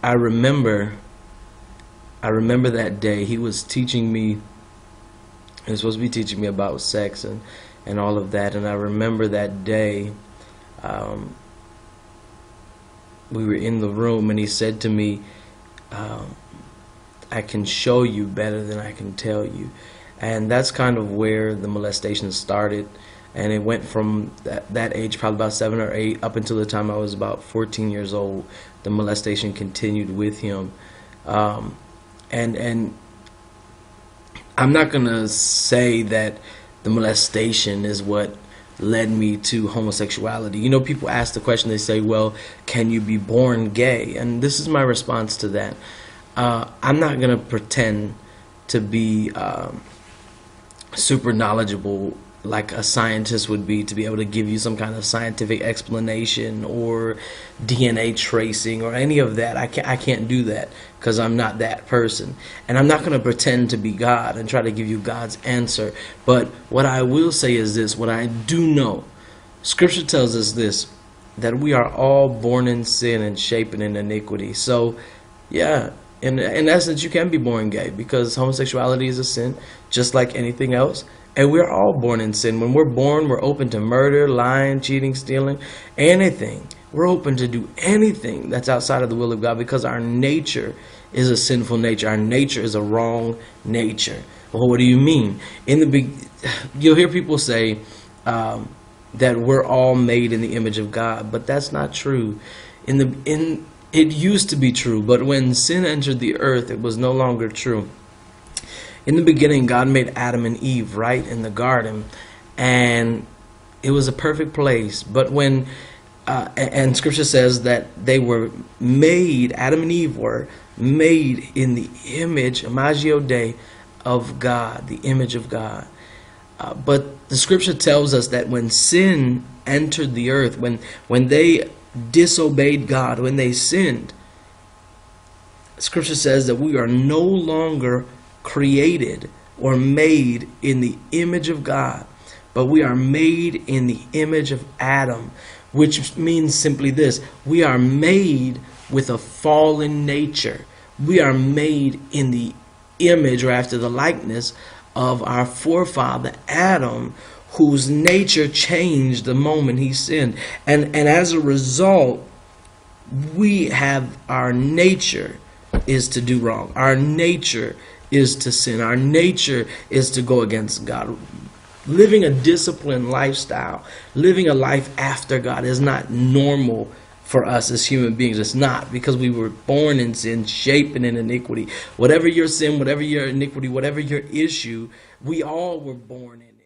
I remember that day. He was teaching me. He was supposed to be teaching me about sex and all of that. And I remember that day, we were in the room, and he said to me, I can show you better than I can tell you. And that's kind of where the molestation started. And it went from that age, probably about 7 or 8, up until the time I was about 14 years old. The molestation continued with him. And I'm not going to say that the molestation is what led me to homosexuality. You know, people ask the question, they say, well, can you be born gay? And this is my response to that. I'm not going to pretend to be super knowledgeable like a scientist would be, to be able to give you some kind of scientific explanation or DNA tracing or any of that. I can't do that because I'm not that person. And I'm not going to pretend to be God and try to give you God's answer. But what I will say is this, what I do know, Scripture tells us this, that we are all born in sin and shapen in iniquity. So, yeah, in essence, you can be born gay because homosexuality is a sin, just like anything else. And we're all born in sin. When we're born, we're open to murder, lying, cheating, stealing, anything. We're open to do anything that's outside of the will of God because our nature is a sinful nature. Our nature is a wrong nature. Well, what do you mean? You'll hear people say that we're all made in the image of God, but that's not true. It used to be true, but when sin entered the earth, it was no longer true. In the beginning, God made Adam and Eve, right, in the garden, and it was a perfect place. But when, and Scripture says that they were made, Adam and Eve were made in the image, imagio Dei, of God, the image of God. But the Scripture tells us that when sin entered the earth, when they disobeyed God, when they sinned, Scripture says that we are no longer created or made in the image of God, but we are made in the image of Adam, which means simply this: we are made with a fallen nature. We are made in the image or after the likeness of our forefather Adam, whose nature changed the moment he sinned. And as a result, we have, our nature is to do wrong. Our nature is to sin. Our nature is to go against God. Living a disciplined lifestyle, living a life after God is not normal for us as human beings. It's not, because we were born in sin, shapen in iniquity. Whatever your sin, whatever your iniquity, whatever your issue, we all were born in.